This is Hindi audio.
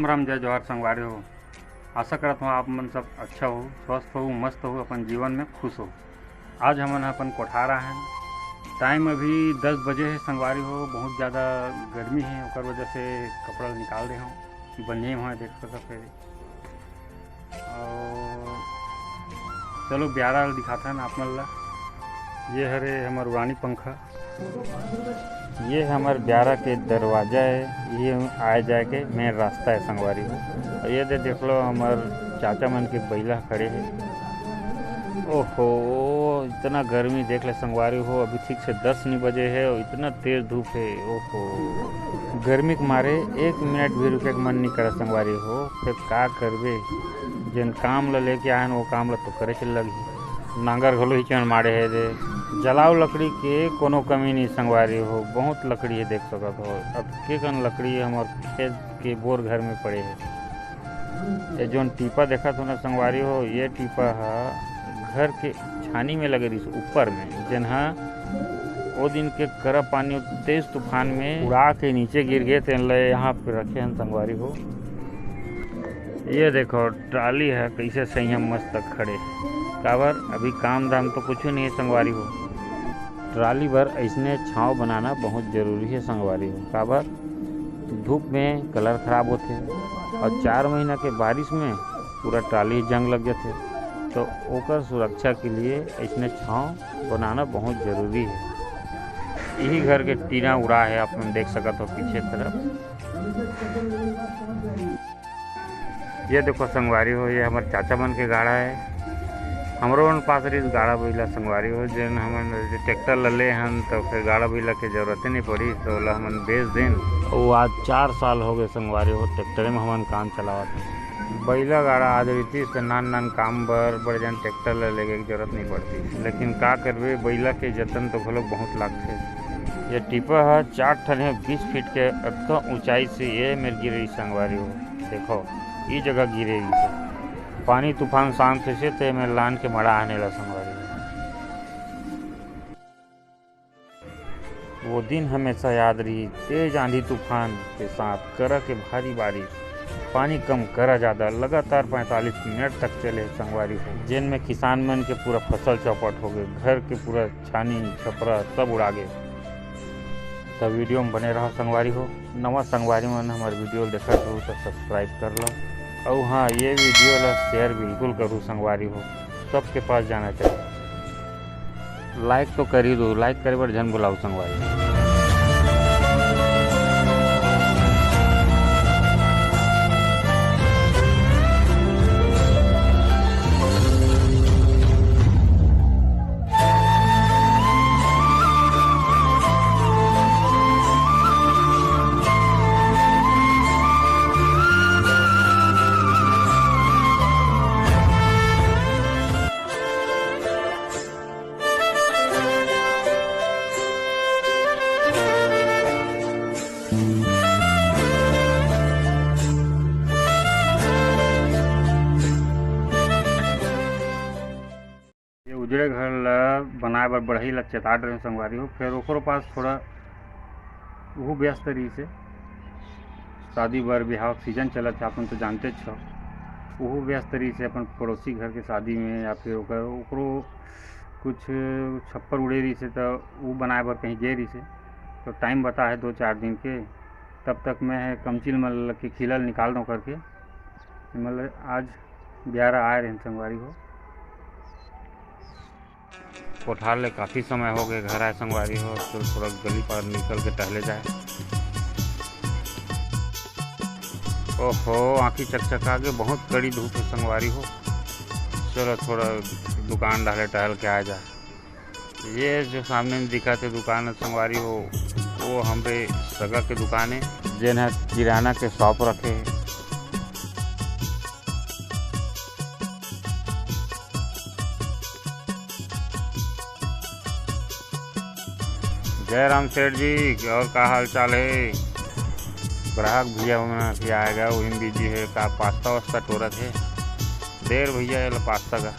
राम जय जवाहर संगवारी हो। आशा करत हूँ आप मन सब अच्छा हो, स्वस्थ हो, मस्त हो, अपन जीवन में खुश हो। आज हमन अपन कोठार आए हैं। टाइम अभी 10 बजे है संगवारी हो। बहुत ज़्यादा गर्मी है, ओकर वजह से कपड़ा निकाल रहे हूँ बनिए हुआ देख सकते हैं। और चलो ब्यारा दिखाता है आप मन ला। ये हरे हमार उड़ानी पंखा, ये हमारे ब्यारा के दरवाजा है। ये आए जाए के मेन रास्ता है संगवारी हो। और ये देख लो हमारे चाचा मन के बैला खड़े हैं। ओहो इतना गर्मी देख ले संगवारी हो। अभी ठीक से 10 नहीं बजे है और इतना तेज धूप है। ओहो गर्मी के मारे 1 मिनट भी रुके के मन नहीं करे संगवारी हो। फिर का करबे, जिन काम ला लेके आए वो काम ला तो करे के लगी। नांगर घलो ही चन मारे है रे। जलाओ लकड़ी के कोनो कमी नहीं संगवारी हो। बहुत लकड़ी है देख सकत हो। अब के कन लकड़ी हमारे खेत के बोर घर में पड़े है। ये जोन टीपा देखा तो ना संगवारी हो, ये टीपा है घर के छानी में लगे रही ऊपर में, जिन्हा वो दिन के करा पानी तेज तूफान में उड़ा के नीचे गिर गए थे। यहाँ पे रखे हैं संगवारी हो। ये देखो ट्राली है कैसे संयम मस्त तक खड़े है। काबर अभी काम धाम तो कुछ नहीं है संगवारी हो। ट्राली भर ऐसने छाँव बनाना बहुत ज़रूरी है संगवारी हो। काबर धूप में कलर ख़राब होते और 4 महीना के बारिश में पूरा ट्राली जंग लग जाते, तो ओकर सुरक्षा के लिए ऐसने छाँव बनाना बहुत ज़रूरी है। यही घर के टीना उड़ा है, आप देख सकते हो पीछे तरफ। ये देखो संगवारी हो, ये हमारे चाचा मन के गाड़ा है। हमरो मन पास रही गाड़ा बैला संगवारी हो, जिन हमन ट्रैक्टर ले हन तो फिर गाड़ा बैला के जरूरत नहीं पड़ी, तो ओला हमन बेच दें। वो आज 4 साल हो गए संगवारी हो, ट्रैक्टर में हमन काम चलावत हैं। बैला गाड़ा आज रही तो नान काम बर बड़े जन ट्रैक्टर ले के जरूरत नहीं पड़ती। लेकिन का करबे, बैला के जतन तो घलोक बहुत लागथे। ये टिपा है 4 ठन है 20 फीट के अतका ऊंचाई से ये मेर गिरी संगवारी हो। देखो ये जगह गिरेगी से पानी तूफान शांत से ते में लान के मड़ा आने ला संगवारी। वो दिन हमेशा याद रही, तेज आंधी तूफान के साथ करा के भारी बारिश, पानी कम करा ज़्यादा, लगातार 45 मिनट तक चले संगवारी हो। जिनमें किसान मन के पूरा फसल चौपट हो गए, घर के पूरा छानी छपरा सब उड़ा गए। तब वीडियो में बने रहो संगवारी हो। नवा संगवारी मन हमारे वीडियो देखा हो तो सब्सक्राइब कर लो। और हाँ, ये वीडियो ला शेयर बिल्कुल करूँ संगवारी हो, सबके पास जाना चाहिए। लाइक तो कर ही दो, लाइक करे बर जन बुलाओ संगवारी। उजड़े घर ला बनाए बर बढ़ई ला चेताड़ रहे संगवारी हो। फिर ओकरो पास थोड़ा वो व्यस्त रही से शादी बर ब्याह सीजन चलत है, अपन तो जानते छो। वो व्यस्त रही से अपन पड़ोसी घर के शादी में या फिर ओकरो कुछ छप्पर उड़े रही से, तो वो बनाए बर कहीं गए रही से, तो टाइम बता है 2-4 दिन के। तब तक मैं कमचिल मतलब कि खिलल निकाल दूँ करके, मतलब आज ब्यारा आए रहे संगवारी हो। कोठार ले काफ़ी समय हो गए, घर आए संगवारी हो, तो थोड़ा गली पर निकल के टहले जाए। ओहो आँखी चकचका के बहुत कड़ी धूप है संगवारी हो। चलो थोड़ा दुकान डाले टहल के आ जाए। ये जो सामने में दिखा थे दुकान है संगवारी हो, वो हमारे सगा के दुकान है, जिन्हें किराना के शॉप रखे है। जय राम सेठ जी, और का हाल चाल है? ग्राहक भैया भी आएगा, वही बिजी है। का पास्ता वास्ता टोरत है? देर भैया पास्ता का